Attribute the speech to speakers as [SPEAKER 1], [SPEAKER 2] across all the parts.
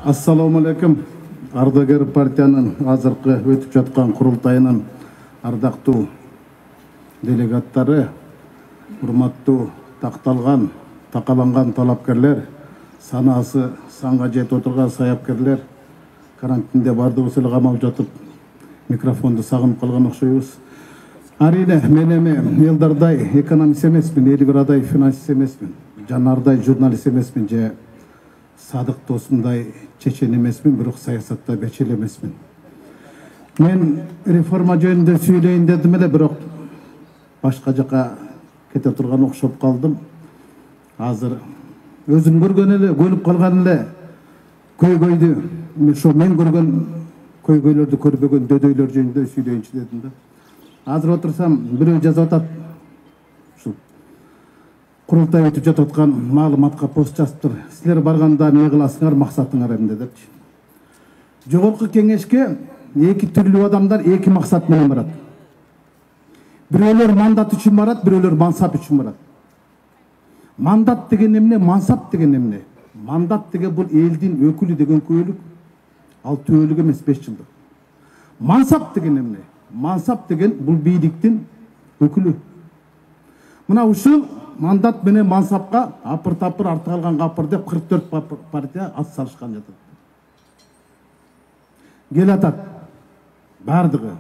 [SPEAKER 1] Assalamu alaikum. Ардагер партиянын азыркы өтүп жаткан курултайынын ардактуу делегаттары, урматтуу такталган, такаланган талапкерлер, санасы санга жетип отурган саяпкерлер, карантинде бардыгыбыз эле камалып жатып, микрофонду сагынып калган окшойбуз. Арине, мен эми Элдардай экономист эмесмин, Элибирадай финансист эмесмин, Жанардай журналист эмесмин, же Садык Досундай чечен эмесмин, бирок саясатта бечел эмесмин. Мен реформа жөнүндө сүйлөйүн дедим эле, бирок башка жака кете турган окшоп калдым. Азыр өзүм көргөн эле, көнүп калган эле көйгөйдү, ошо мен көргөн көйгөйлөрдү көрбөгөн дөдөйлөр жөнүндө сүйлөйүнчү дедим да. Азыр отурсам бирөө жазып атат. Курултай өтүп жатып аткан маалыматка пост жазыптыр. Силер барганда эмне кыласыңар, максатыңар эмне депчи. Жогорку кеңешке эки түрлүү адамдар эки максат менен барат. Бирөөлөр мандат үчүн барат, бирөөлөр мансап үчүн барат. Мандат деген эмне, мансап деген эмне? Мандат деген бул элдин өкүлү деген көөлүк. Ал төөлүк эмес 5 жылдык. Мансап деген эмне? Мансап деген бул бийликтин өкүлү. Мына ушул мандат менен мансапка апыр-тапыр арты калган капыр деп 44 партия ат салышкан жатат. Келатат бардыгы.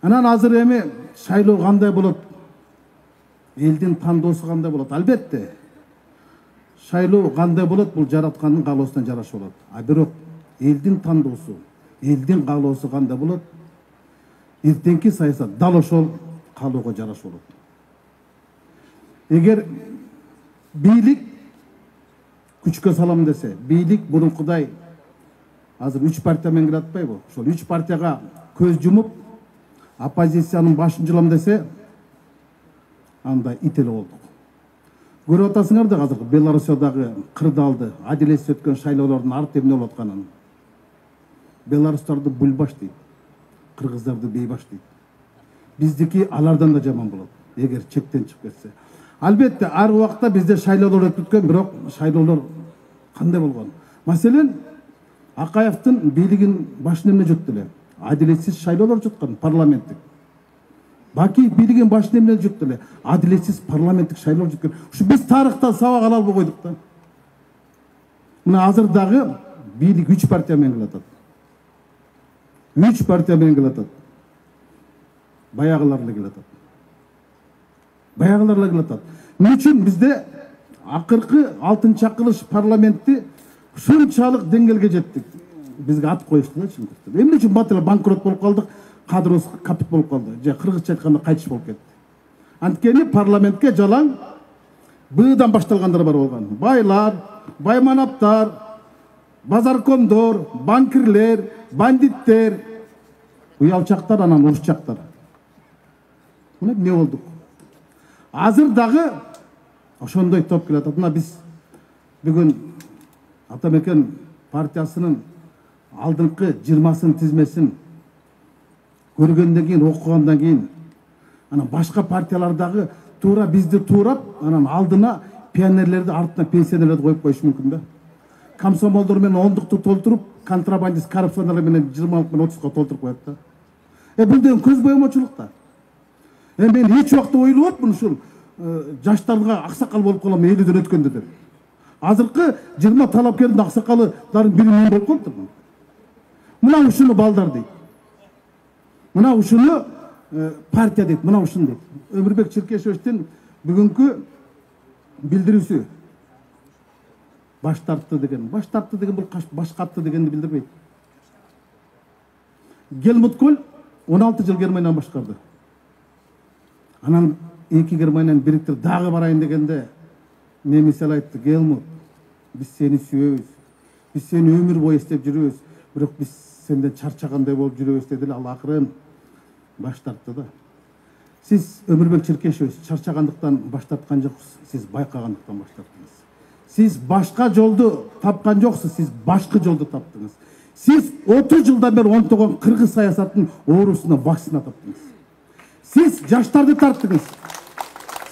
[SPEAKER 1] Анан азыр эми шайлоо кандай болот? Элдин тандоосу кандай болот? Албетте. Шайлоо кандай болот? Бул жараткандын каалоосуна жараша болот. А бирок элдин тандоосу, элдин каалоосу кандай болот? Эртеңки саясат дал ошол каалоого жараша болот. Эгер бийлик күчкө салам десе, бийлик мурункудай азыр 3 партия менен кире атпайбы? Ошол 3 партияга көз жумуп, оппозициянын башын жылам десе, анда ит эле болдук. Көрүп атасыңар да азыр Белоруссиядагы кырдаалды, адилетсиз өткөн шайлоолордун арты эмне болуп атканын. Белорустарды бульбаш дейт, кыргыздарды бейбаш дейт. Биздики алардан да жаман болот, эгер чектен чыгып кетсе. Албетте, ар убакта бизде шайлоолор өтүп өткөн, бирок шайлоолор кандай болгон? Маселен, Акаевдин бийлигин башына эмне жүктү эле? Адилетсиз шайлоолор жүткөн, парламенттик. Бакиев бийлигин башына эмне жүктү эле? Адилетсиз парламенттик шайлоолор жүткөн. Ушу биз тарыхтан сабак ала албай койдук да. Мына азыр дагы бийлик 3 партия менен кылатат. 3 партия менен кылатат. Баягылар эле кылатат. Баягылар эле кылатат. Эмне үчүн бизде акыркы 6-чакылыш парламентти ушунчалык деңгээлге жеттик. Бизге ат коюшту да чындыкта. Эмне үчүн батыр банкрот болуп калдык, кадробуз капит болуп калды. Же кыргызча айтканда кайтыш болуп кетти. Анткени парламентке жалаң быдан башталгандар бар болгон. Байлар, байманаптар, базаркомдор, банкирлер, бандиттер, уялчактар, анан урушчактар. Мына эмне болдук? Азыр дагы ошондой топ келатат. Мына биз бүгүн Атамекен партиясынын алдыңкы 20-сын тизмесин көргөндөн кийин, окугандан кийин, анан башка партиялардагы туура бизди туурап, анан алдына пионерлерди, артына пенсионерлерди коюп коюш мүмкүн да. Комсомолдор менен 10-дукту толтуруп, контрабандист, коррупционерлер менен 20 менен 30га толтуруп коет да. Бул деген көз боямачылык да. Мен эч убакта ойлоп атпын ушул жаштарга аксакал болуп калам элүүдөн өткөндө деп. Азыркы 20 талапкердин аксакалдарын бири мен болуп калыптыр. Мына ушуну балдар дейт. Мына ушуну партия дейт, мына ушун дейт. Өмүрбек Чиркешевичтин бүгүнкү билдирүүсү баш тартты деген бул баш катты дегенди билдирбейт. Гельмут Коль 16 жыл Германияны башкарды. Анан 2 Германияны бириктир, дагы барайын дегенде мен мисал айтты: Гелмут, биз сени сүйөбүз, биз сени өмүр бою эстеп жүрөбүз, бирок биз сенден чарчагандай болуп жүрөбүз деди эле. Ал акырын баш тартты да. Сиз Өмүрбек Чиркешевич чарчагандыктан баш тарткан жоксуз, сиз байкагандыктан баш тарттыңыз. Сиз башка жолду тапкан жоксуз, сиз башкы жолду таптыңыз. Сиз 30 жылдан бери онтогон кыргыз саясатынын оорусуна вакцина таптыңыз. Siz жаштарды тарттыңыз.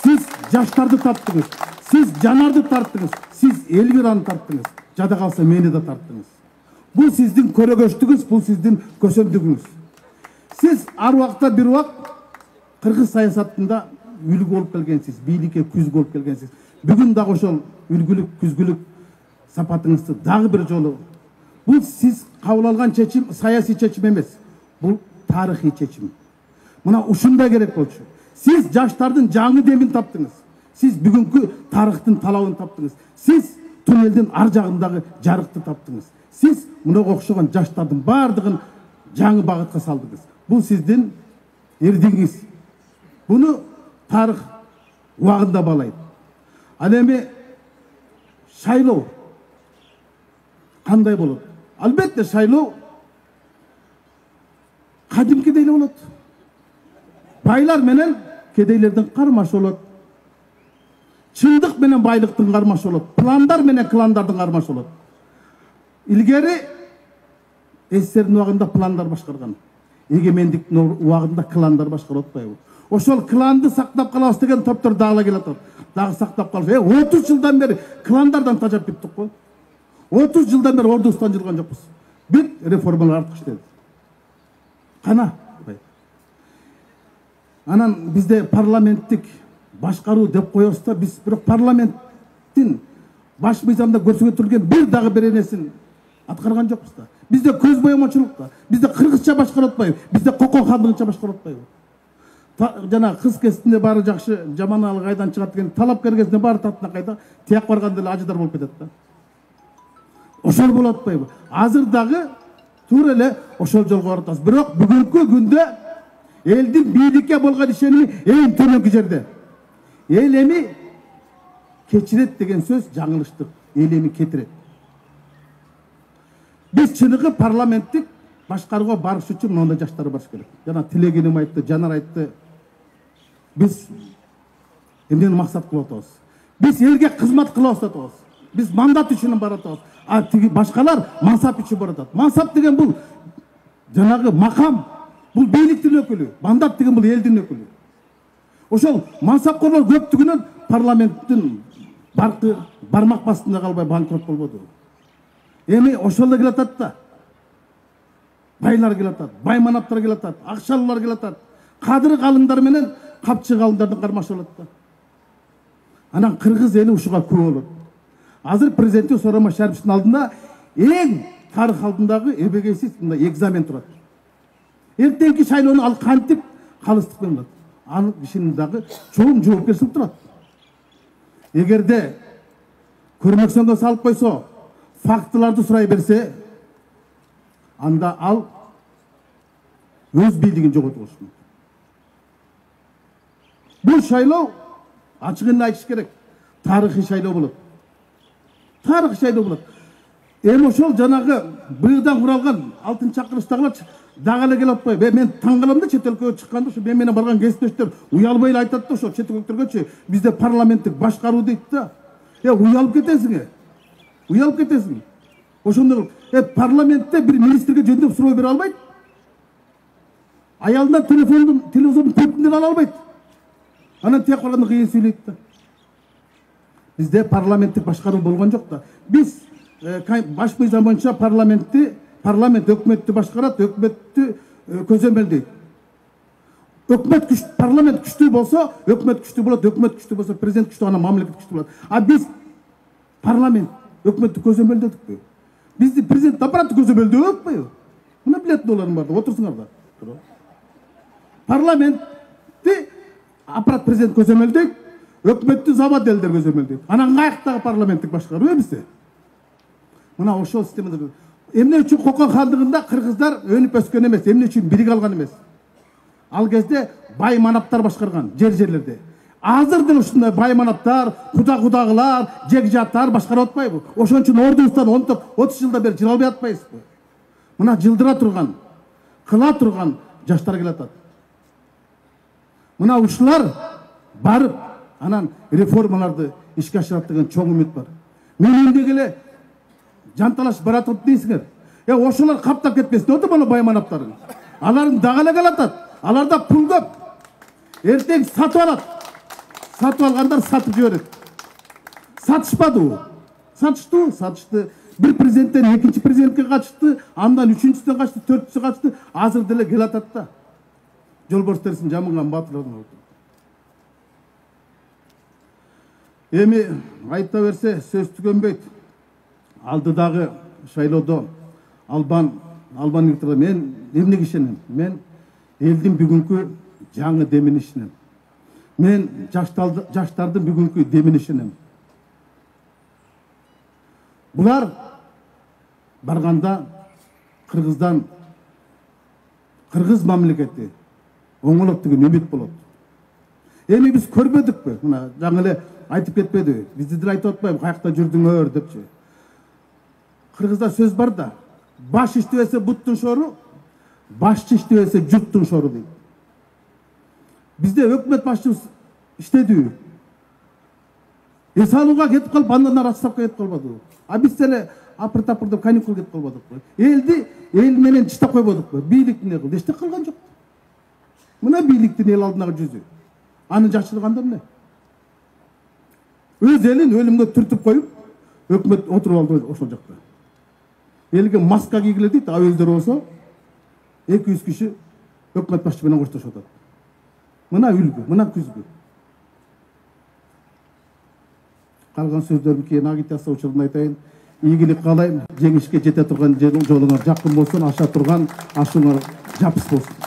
[SPEAKER 1] Siz жаштарды таптыңыз. Siz Жанарды тарттыңыз. Siz Эльвираны тарттыңыз. жада калса мени да тарттыңыз. Бул сиздин көрөгөчтүгүңүз, бул сиздин көсөмдүгүңүз. Сиз ар убакта бир убак кыргыз саясатында үлгү болуп келгенсиз, бийликке күзгү болуп келгенсиз. Бүгүн дагы ошол үлгүлүк, күзгүлүк сапатыңызды дагы бир жолу. Бул сиз кабыл алган чечим саясий чечим эмес. Бул тарыхый чечим. Мына ушундай керек болчу. Сиз жаштардын жаңы демин таптыңыз. Сиз бүгүнкү тарыхтын талабын таптыңыз. Сиз туннелдин ар жагындагы жарыкты таптыңыз. Сиз мынага окшогон жаштардын бардыгын жаңы багытка салдыңыз. Бул сиздин эрдигиңиз. Буну тарых убагында баалайт. Ал эми шайлоо кандай болот? Албетте шайлоо кадимкидей эле болот. Байлар менен кедейлердин кармашы болот. Чындык менен байлыктын кармашы болот. Пландар менен кландардын кармашы болот. Илгери СССРдин убагында пландар башкарган. Эгемендиктин убагында кландар башкарып атпайбы? Ошол кланды сактап калабыз деген топтор дагы келип атат. Дагы сактап калыш. 30 жылдан бери кландардан тажап кеттик го. 30 жылдан бери ордубуздан жылган жокпуз. Бир реформалар артык иштеди. Кана. Анан бизде парламенттик башкаруу деп коебуз да, биз бирок парламенттин баш мыйзамда көрсөтүлгөн бир дагы бир нерсени аткарган жокпуз да. Бизде көз боемочулук да. Бизде кыргызча башкарып атпайбы? Бизде кокон хандыгынча башкарып атпайбы? Жана кыз кезинде баары жакшы, жаман алы кайдан чыгат деген талапкер кезинде баары татына кайда, тияк барганда эле ажыдар болуп кетет да. Ошол болуп атпайбы? Азыр дагы туура эле ошол жолго барып атабыз. Бирок бүгүнкү күндө элдин бийликке болгон ишеними эң төмөнкү жерде. Эл эми кечирет деген сөз жаңылыштык. Эл эми кетирет. Биз чыныгы парламенттик башкарууга барыш үчүн мондай жаштар барыш керек. Жана Тилегеним айтты, Жанар айтты. Биз эмнени максат кылып атабыз? Биз элге кызмат кылабыз деп атабыз. Биз мандат үчүн барып атабыз. А тиги башкалар мансап үчүн барып атат. Мансап деген бул жанагы макам, бул бийликтин өкүлү. Мандат деген бул элдин өкүлү. Ошол мансапкорлор көптүгүнөн парламенттин бармак басында калбай банкрот болбоду. Эми ошол эле келатат да. Байлар келатат, байманаптар келатат, акчалуулар келатат. Кадыр калыңдар менен капчы калыңдардын кармашы болот да. Анан кыргыз эли ушуга күбө болот. Азыр президенттик Сооронбай Шариповдун алдында эң тарых алдындагы эбегейсиз мындай экзамен турат. Эртеңки шайлоону ал кантип калыстык менен болот? Анын ишинин дагы чоң жоопкерчилик турат. Эгерде көрмөксөнгө салып койсо, фактыларды сурай берсе, анда ал өз бийлигин жоготуп алышы. Бул шайлоо ачыгын айтыш керек. Тарыхый шайлоо болот. Тарыхый шайлоо болот. Эми ошол жанагы быйылдан куралган алтын чакырыштагылар дагы эле келип атпайбы? Мен таң калам да, чет өлкөгө чыкканда ушу мен менен барган кесиптештер уялбай эле айтат да, ошо чет өлкөлөргөчү бизде парламенттик башкаруу дейт да. Уялып кетесиң. Уялып кетесиң. Ошондой парламентте бир министрге жөндөп суроо бере албайт. Аялынан телефондун пультүнөн ала албайт. Анан тияк барганда кыйын сүйлөйт да. Бизде парламенттик башкаруу болгон жок да. Биз баш мыйзам боюнча парламент өкмөттү башкарат, өкмөттү көзөмөлдөйт. Өкмөт күчтүү, парламент күчтүү болсо, өкмөт күчтүү болот, өкмөт күчтүү болсо, президент күчтүү, анан мамлекет күчтүү болот. А биз парламент өкмөттү көзөмөлдөдүкпү? Бизди президент аппараты көзөмөлдөп атпайбы? Мына билет олардын барды, отурсуңар да. Парламентти аппарат президент көзөмөлдөйт, өкмөттү завод элдер көзөмөлдөйт. Анан каяктагы парламенттик башкаруу эмесе? Мына ошол системада эмне үчүн Кокон хандыгында кыргыздар өнүп өскөн эмес, эмне үчүн бириге алган эмес? Ал кезде бай манаптар башкарган жерлерде. Азыр деле ушундай бай манаптар, кудагылар, жегжаттар башкарып атпайбы? Ошон үчүн ордубуздан 30 жылдан бери жыла албай атпайбызбы? Мына жылдыра турган, кыла турган жаштар келатат. Мына ушулар барып, анан реформаларды ишке ашырат деген чоң үмүт бар. Мен эмне эле жанталаш баратып дейсиңер. Ошолор каптап кетпесин өтүп аны бай манаптарын. Алардын дагы эле келатат. Аларда пул көп. Эртең сатып алат. Сатып алгандар сатып жиберет. Сатышпадыбы? Сатышты. Bir президенттен экинчи президентке качты, андан үчүнчүсүнө качты, төртүнчүсү качты, азыр деле келатат да. Жолборс терисин жамылган батырлар. Эми айта берсе сөз түгөнбөйт. Алдыдагы шайлоодо Албан мен эмнеге ишенем? Мен элдин бүгүнкү жаңы демине ишенем. Мен жаштардын бүгүнкү демине ишенем. Булар барганда Кыргыздан Кыргыз мамлекети оңолот деген үмүт болот. Эми биз көрбөдүкпү? Мына жаңы эле айтып кетпедиби? Бизди деле айтып атпайбы, каякта жүрдүңөр депчи. Кыргызда сөз бар да, баш иштебесе буттун шору, башчы иштебесе жуттун шору дейт. Бизде өкмөт башчыбыз иштедиби? Эс алууга кетип калып, андан ары отставкага кетип калбадыбы? А биз деле апыр-тапыр деп каникул кетип калбадыкпы? Эл менен чыштап койбодукпу? Бийлик эмне кылды? Эчтек кылган жок. Мына бийликтин эл алдындагы жүзү. Анын жакшылыгы анда эмне? Өз элин өлүмгө түртүп коюп, өкмөт отуруп алды ошол жакта. Элге маска кийгиле дейт, а өздөрү болсо 200 киши өкмөт башчы менен коштошуп атат. Мына үлгү, мына күзгү. Калган сөздөрүм кийин агитация учурунда айтайын. Ийгилик каалайм, жеңишке жете турган жолуңар жакын болсун, аша турган ашуңар жапыс болсун.